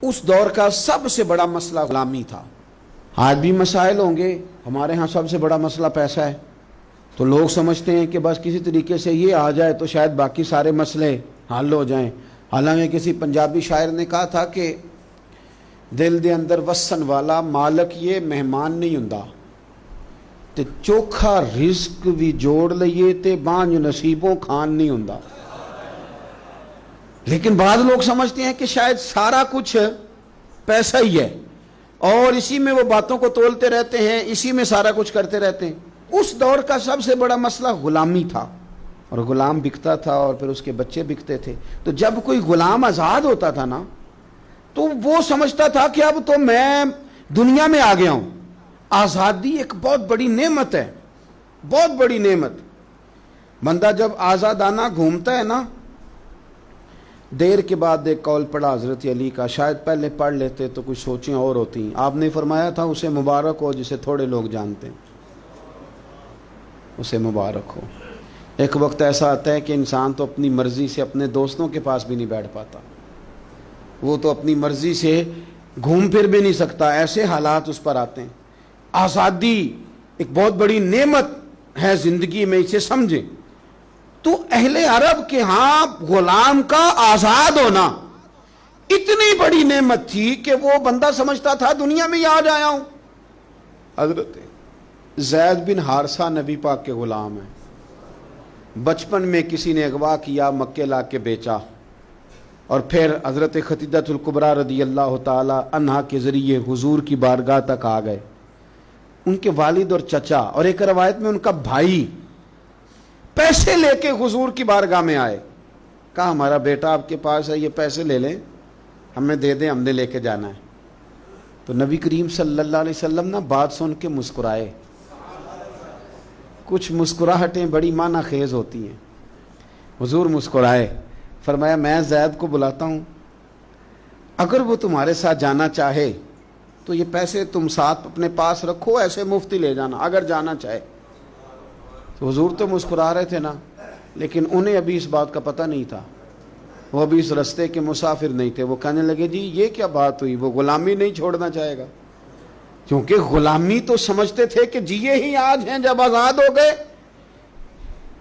اس دور کا سب سے بڑا مسئلہ غلامی تھا۔ آج بھی مسائل ہوں گے، ہمارے ہاں سب سے بڑا مسئلہ پیسہ ہے، تو لوگ سمجھتے ہیں کہ بس کسی طریقے سے یہ آ جائے تو شاید باقی سارے مسئلے حل ہو جائیں۔ حالانکہ کسی پنجابی شاعر نے کہا تھا کہ دل دے اندر وسن والا مالک یہ مہمان نہیں ہوندا تے چوکھا رزق بھی جوڑ لئیے تے بانج نصیبوں کھان نہیں ہوندا۔ لیکن بعض لوگ سمجھتے ہیں کہ شاید سارا کچھ پیسہ ہی ہے اور اسی میں وہ باتوں کو تولتے رہتے ہیں، اسی میں سارا کچھ کرتے رہتے ہیں۔ اس دور کا سب سے بڑا مسئلہ غلامی تھا، اور غلام بکتا تھا اور پھر اس کے بچے بکتے تھے۔ تو جب کوئی غلام آزاد ہوتا تھا نا تو وہ سمجھتا تھا کہ اب تو میں دنیا میں آ گیا ہوں۔ آزادی ایک بہت بڑی نعمت ہے، بہت بڑی نعمت۔ بندہ جب آزادانہ گھومتا ہے نا، دیر کے بعد ایک قول پڑھا حضرت علی کا، شاید پہلے پڑھ لیتے تو کچھ سوچیں اور ہوتی ہیں۔ آپ نے فرمایا تھا اسے مبارک ہو جسے تھوڑے لوگ جانتے ہیں، اسے مبارک ہو۔ ایک وقت ایسا آتا ہے کہ انسان تو اپنی مرضی سے اپنے دوستوں کے پاس بھی نہیں بیٹھ پاتا، وہ تو اپنی مرضی سے گھوم پھر بھی نہیں سکتا، ایسے حالات اس پر آتے ہیں۔ آزادی ایک بہت بڑی نعمت ہے زندگی میں، اسے سمجھیں۔ تو اہل عرب کے ہاں غلام کا آزاد ہونا اتنی بڑی نعمت تھی کہ وہ بندہ سمجھتا تھا دنیا میں آج آیا ہوں۔ حضرت زید بن حارثہ نبی پاک کے غلام ہیں۔ بچپن میں کسی نے اغوا کیا، مکے لا کے بیچا، اور پھر حضرت خدیجہ الکبریٰ رضی اللہ تعالی عنہا کے ذریعے حضور کی بارگاہ تک آ گئے۔ ان کے والد اور چچا اور ایک روایت میں ان کا بھائی پیسے لے کے حضور کی بارگاہ میں آئے، کہا ہمارا بیٹا آپ کے پاس ہے، یہ پیسے لے لیں، ہمیں دے دیں، ہم نے لے کے جانا ہے۔ تو نبی کریم صلی اللہ علیہ وسلم نا بات سن کے مسکرائے۔ کچھ مسکراہٹیں بڑی معنی خیز ہوتی ہیں۔ حضور مسکرائے، فرمایا میں زید کو بلاتا ہوں، اگر وہ تمہارے ساتھ جانا چاہے تو یہ پیسے تم ساتھ اپنے پاس رکھو، ایسے مفتی لے جانا اگر جانا چاہے۔ تو حضور تو مسکرا رہے تھے نا، لیکن انہیں ابھی اس بات کا پتہ نہیں تھا، وہ ابھی اس رستے کے مسافر نہیں تھے۔ وہ کہنے لگے جی یہ کیا بات ہوئی، وہ غلامی نہیں چھوڑنا چاہے گا؟ کیونکہ غلامی تو سمجھتے تھے کہ جی یہ ہی آج ہیں جب آزاد ہو گئے،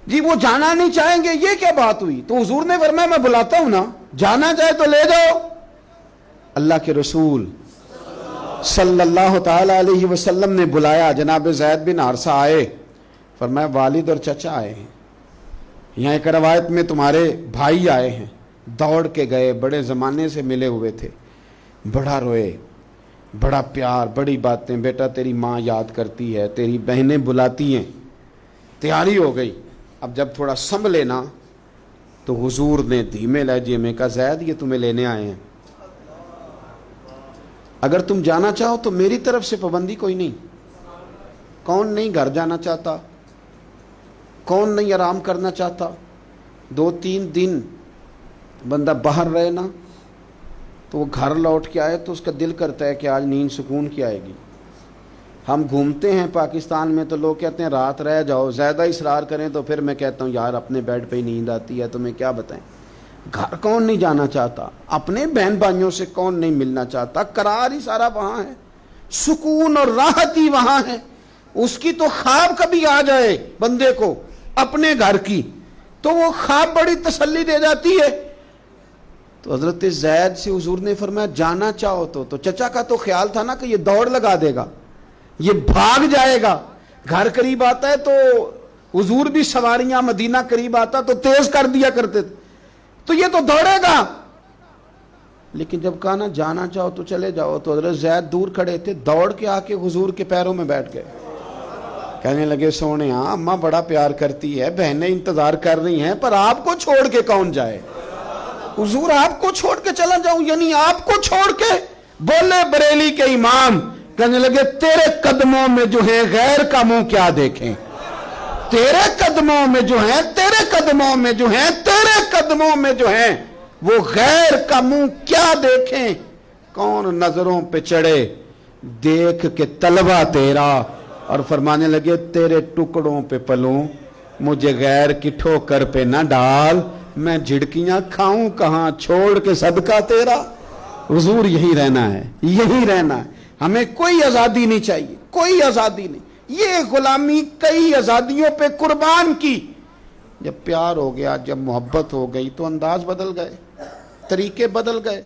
جی وہ جانا نہیں چاہیں گے، یہ کیا بات ہوئی؟ تو حضور نے فرمایا میں بلاتا ہوں نا، جانا چاہے تو لے جاؤ۔ اللہ کے رسول صلی اللہ تعالی علیہ وسلم نے بلایا، جناب زید بن حارثہ آئے، فرمایا والد اور چچا آئے ہیں، یہاں ایک روایت میں تمہارے بھائی آئے ہیں۔ دوڑ کے گئے، بڑے زمانے سے ملے ہوئے تھے، بڑا روئے، بڑا پیار، بڑی باتیں، بیٹا تیری ماں یاد کرتی ہے، تیری بہنیں بلاتی ہیں۔ تیاری ہو گئی، اب جب تھوڑا سنبھلے نا تو حضور نے دھیمے لہجے میں کہا زید یہ تمہیں لینے آئے ہیں، اگر تم جانا چاہو تو میری طرف سے پابندی کوئی نہیں۔ کون نہیں گھر جانا چاہتا، کون نہیں آرام کرنا چاہتا؟ 2-3 دن بندہ باہر رہے نا تو وہ گھر لوٹ کے آئے تو اس کا دل کرتا ہے کہ آج نیند سکون کی آئے گی۔ ہم گھومتے ہیں پاکستان میں تو لوگ کہتے ہیں رات رہ جاؤ، زیادہ اصرار کریں تو پھر میں کہتا ہوں یار اپنے بیڈ پہ ہی نیند آتی ہے، تمہیں کیا بتائیں۔ گھر کون نہیں جانا چاہتا، اپنے بہن بھائیوں سے کون نہیں ملنا چاہتا؟ قرار ہی سارا وہاں ہے، سکون اور راحت ہی وہاں ہے۔ اس کی تو خواب کبھی آ جائے بندے کو اپنے گھر کی تو وہ خواب بڑی تسلی دے جاتی ہے۔ تو حضرت زید سے حضور نے فرمایا جانا چاہو تو چچا کا تو خیال تھا نا کہ یہ دوڑ لگا دے گا، یہ بھاگ جائے گا۔ گھر قریب آتا ہے تو حضور بھی سواریاں، مدینہ قریب آتا تو تیز کر دیا کرتے تھے، تو یہ تو دوڑے گا۔ لیکن جب کہا نا جانا چاہو تو چلے جاؤ، تو حضرت زید دور کھڑے تھے، دوڑ کے آ کے حضور کے پیروں میں بیٹھ گئے، کہنے لگے سونے ہاں اماں بڑا پیار کرتی ہے، بہنیں انتظار کر رہی ہیں، پر آپ کو چھوڑ کے کون جائے؟ حضور آپ کو چھوڑ کے چلا جاؤں، یعنی آپ کو چھوڑ کے؟ بولے بریلی کے امام، کہنے لگے تیرے قدموں میں جو ہے غیر کا منہ کیا دیکھیں، تیرے قدموں میں جو ہیں، تیرے قدموں میں جو ہیں، تیرے قدموں میں جو ہیں وہ غیر کا منہ کیا دیکھیں؟ کون نظروں پہ چڑھے دیکھ کے طلبہ تیرا، اور فرمانے لگے تیرے ٹکڑوں پہ پلوں، مجھے غیر کی ٹھوکر پہ نہ ڈال، میں جھڑکیاں کھاؤں کہاں چھوڑ کے صدقہ تیرا۔ حضور یہی رہنا ہے، یہی رہنا ہے، ہمیں کوئی آزادی نہیں چاہیے، کوئی آزادی نہیں۔ یہ غلامی کئی آزادیوں پہ قربان کی، جب پیار ہو گیا، جب محبت ہو گئی تو انداز بدل گئے، طریقے بدل گئے۔